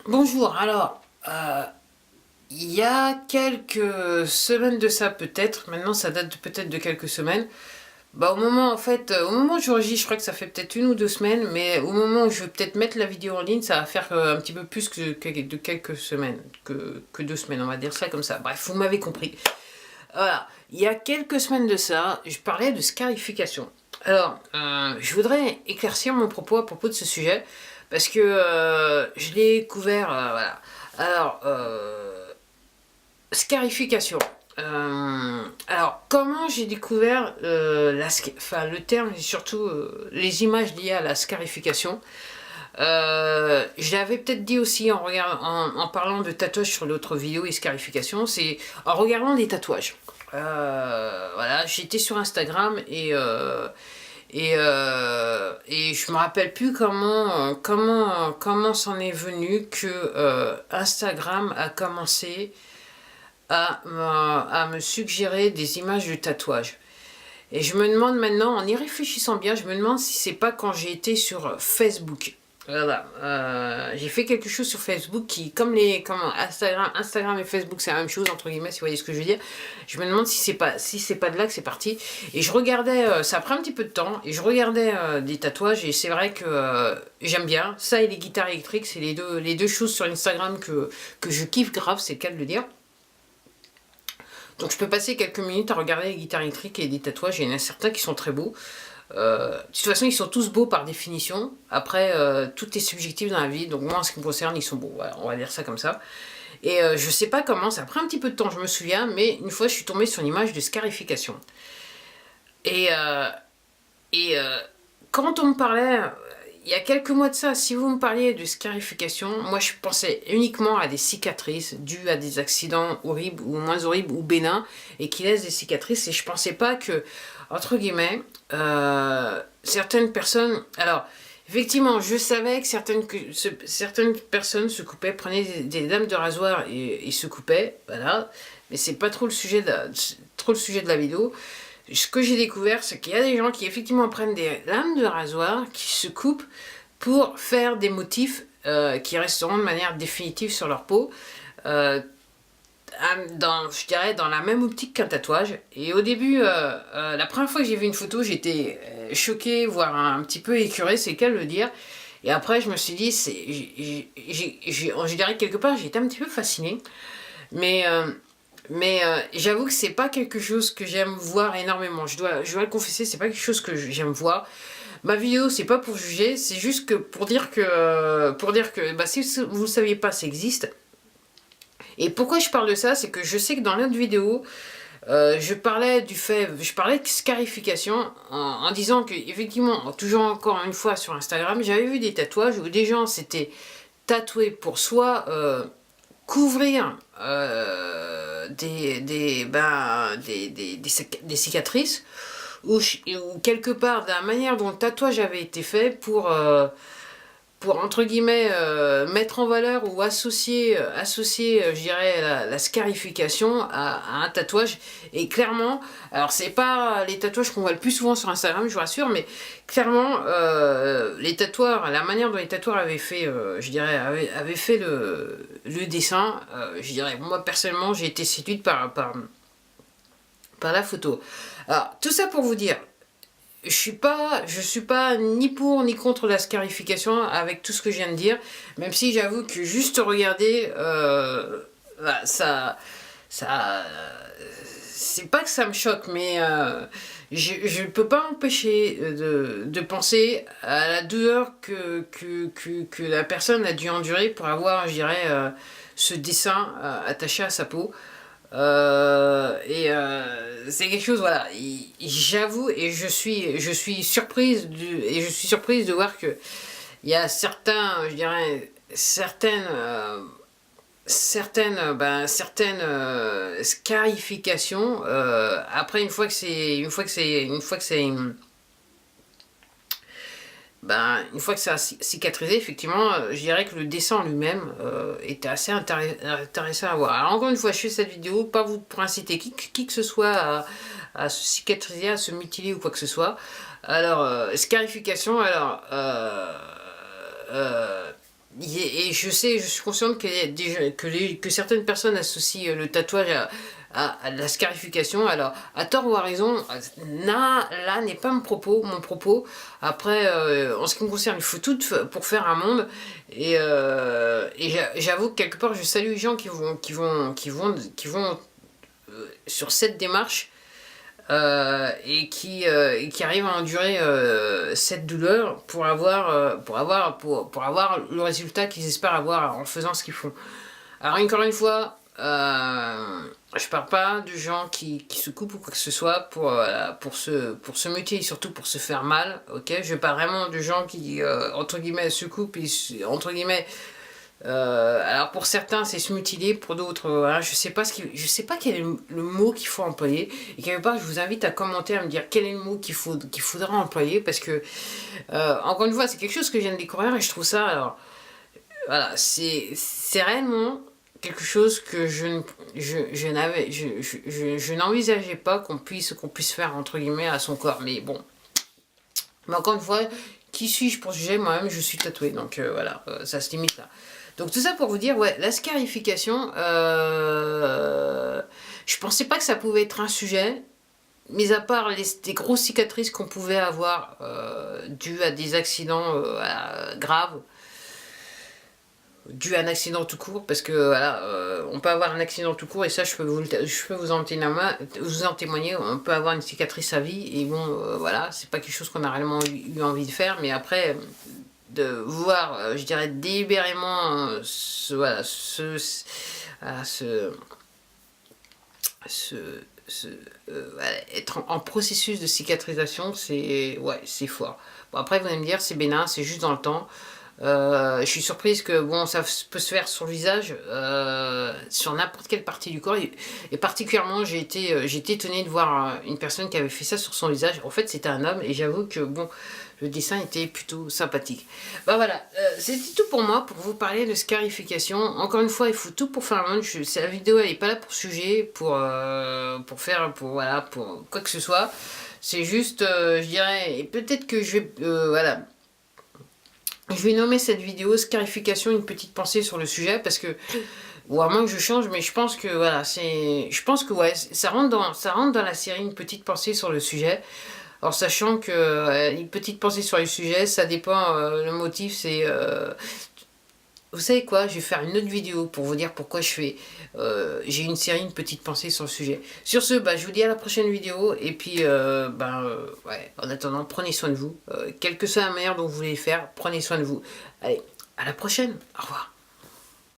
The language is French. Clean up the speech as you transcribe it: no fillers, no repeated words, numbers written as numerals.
Bonjour, alors, il y a quelques semaines de ça peut-être, maintenant ça date peut-être de quelques semaines, bah au moment en fait, au moment où j'enregistre, je crois que ça fait peut-être 1 ou 2 semaines, mais au moment où je vais peut-être mettre la vidéo en ligne, ça va faire un petit peu plus de quelques semaines, que 2 semaines, on va dire ça comme ça. Bref, vous m'avez compris. Voilà, il y a quelques semaines de ça, je parlais de scarification. Alors, je voudrais éclaircir mon propos à propos de ce sujet, parce que je l'ai découvert, voilà. Alors, scarification. Alors, comment j'ai découvert le terme et surtout les images liées à la scarification. Je l'avais peut-être dit aussi en parlant de tatouage sur l'autre vidéo et scarification, c'est en regardant des tatouages. Voilà, j'étais sur Instagram et je me rappelle plus comment c'en est venu que Instagram a commencé à me suggérer des images de tatouages. Et je me demande maintenant, en y réfléchissant bien, je me demande si c'est pas quand j'ai été sur Facebook. Voilà, j'ai fait quelque chose sur Facebook qui, comme Instagram et Facebook, c'est la même chose entre guillemets, si vous voyez ce que je veux dire. Je me demande si c'est pas de là que c'est parti. Et je regardais, ça a pris un petit peu de temps, et je regardais des tatouages, et c'est vrai que j'aime bien ça et les guitares électriques, c'est les deux choses sur Instagram que je kiffe grave, c'est le cas de le dire. Donc je peux passer quelques minutes à regarder les guitares électriques et des tatouages, il y en a certains qui sont très beaux. De toute façon, ils sont tous beaux par définition. Après, tout est subjectif dans la vie, donc moi, en ce qui me concerne, ils sont beaux. Voilà, on va dire ça comme ça. Et je sais pas comment, ça a pris un petit peu de temps, je me souviens, mais une fois, je suis tombée sur une image de scarification. Et, euh, et quand on me parlait, il y a quelques mois de ça, si vous me parliez de scarification, moi je pensais uniquement à des cicatrices dues à des accidents horribles ou moins horribles ou bénins et qui laissent des cicatrices. Et je pensais pas que, entre guillemets, certaines personnes. Alors, effectivement, je savais que certaines personnes se coupaient, prenaient des lames de rasoir et se coupaient, voilà. Mais c'est pas trop le sujet de la vidéo. Ce que j'ai découvert, c'est qu'il y a des gens qui effectivement prennent des lames de rasoir, qui se coupent pour faire des motifs qui resteront de manière définitive sur leur peau, euh, je dirais dans la même optique qu'un tatouage. Et au début, la première fois que j'ai vu une photo, j'étais choqué, voire un petit peu écœuré, c'est le cas de le dire. Et après, je me suis dit, je dirais quelque part, j'ai été un petit peu fasciné. Mais j'avoue que c'est pas quelque chose que j'aime voir énormément. Je dois le confesser, c'est pas quelque chose que j'aime voir. Ma vidéo, c'est pas pour juger, c'est juste que pour dire que bah, si vous ne saviez pas, ça existe. Et pourquoi je parle de ça, c'est que je sais que dans l'autre vidéo, je parlais de scarification en disant que effectivement, toujours encore une fois sur Instagram, j'avais vu des tatouages où des gens s'étaient tatoués pour soit couvrir des cicatrices ou quelque part de la manière dont le tatouage avait été fait pour entre guillemets mettre en valeur ou associer je dirais la scarification à un tatouage. Et clairement, alors c'est pas les tatouages qu'on voit le plus souvent sur Instagram, je vous rassure, mais clairement les tatoueurs, la manière dont les tatoueurs avaient fait je dirais avaient fait le dessin, je dirais moi personnellement j'ai été séduite par la photo. Alors tout ça pour vous dire, je suis pas ni pour ni contre la scarification avec tout ce que je viens de dire, même si j'avoue que juste regarder, bah, c'est pas que ça me choque, mais je ne peux pas m'empêcher de penser à la douleur que la personne a dû endurer pour avoir, je dirais, ce dessin attaché à sa peau. C'est quelque chose, voilà. J'avoue et je suis surprise de voir que il y a certains, je dirais, certaines scarifications. Après, une fois que ça a cicatrisé, effectivement, je dirais que le dessin en lui-même était assez intéressant à voir. Alors encore une fois, je fais cette vidéo, pas pour inciter qui que ce soit à se cicatriser, à se mutiler ou quoi que ce soit. Alors, scarification, alors, et je sais, je suis consciente que certaines personnes associent le tatouage à de la scarification. Alors, à tort ou à raison, là n'est pas mon propos. Après, en ce qui me concerne, il faut tout pour faire un monde. Et j'avoue que quelque part, je salue les gens qui vont sur cette démarche. Et qui arrivent à endurer cette douleur pour avoir le résultat qu'ils espèrent avoir en faisant ce qu'ils font. Alors encore une fois, je parle pas de gens qui se coupent ou quoi que ce soit pour se mutiler, surtout pour se faire mal, ok. Je parle vraiment de gens qui, entre guillemets, se coupent et, entre guillemets, alors pour certains c'est se mutiler, pour d'autres voilà, je sais pas quel est le mot qu'il faut employer, et quelque part je vous invite à commenter, à me dire quel est le mot qu'il faudra employer, parce que encore une fois c'est quelque chose que je viens de découvrir et je trouve ça, alors voilà, c'est réellement quelque chose que je n'envisageais pas qu'on puisse faire entre guillemets à son corps, mais bon, mais encore une fois, qui suis-je pour juger? Moi-même, je suis tatoué, donc voilà, ça se limite là. Donc tout ça pour vous dire, ouais, la scarification, je pensais pas que ça pouvait être un sujet, mis à part des grosses cicatrices qu'on pouvait avoir dues à des accidents graves, dû à un accident tout court, parce que voilà, on peut avoir un accident tout court, et ça je peux vous en témoigner, on peut avoir une cicatrice à vie, et bon voilà, c'est pas quelque chose qu'on a réellement eu envie de faire, mais après de voir, je dirais délibérément être en processus de cicatrisation, c'est ouais, c'est fort. Bon, après vous allez me dire c'est bénin, c'est juste dans le temps. Je suis surprise que bon, ça peut se faire sur le visage, sur n'importe quelle partie du corps, et particulièrement j'ai été étonnée de voir une personne qui avait fait ça sur son visage. En fait c'était un homme, et j'avoue que bon, le dessin était plutôt sympathique. Bah voilà, c'était tout pour moi, pour vous parler de scarification. Encore une fois, il faut tout pour faire un monde. La vidéo elle est pas là pour sujet, pour voilà, pour quoi que ce soit. C'est juste, je dirais, et peut-être que je vais, voilà, je vais nommer cette vidéo scarification, une petite pensée sur le sujet, parce que, ou à moins que je change, mais je pense que voilà, je pense que ouais, ça rentre dans la série une petite pensée sur le sujet. Alors sachant que une petite pensée sur le sujet, ça dépend, le motif c'est vous savez quoi, je vais faire une autre vidéo pour vous dire pourquoi j'ai une série, une petite pensée sur le sujet. Sur ce, bah, je vous dis à la prochaine vidéo, et puis ouais, en attendant, prenez soin de vous, quelle que soit la manière dont vous voulez faire, prenez soin de vous. Allez, à la prochaine, au revoir.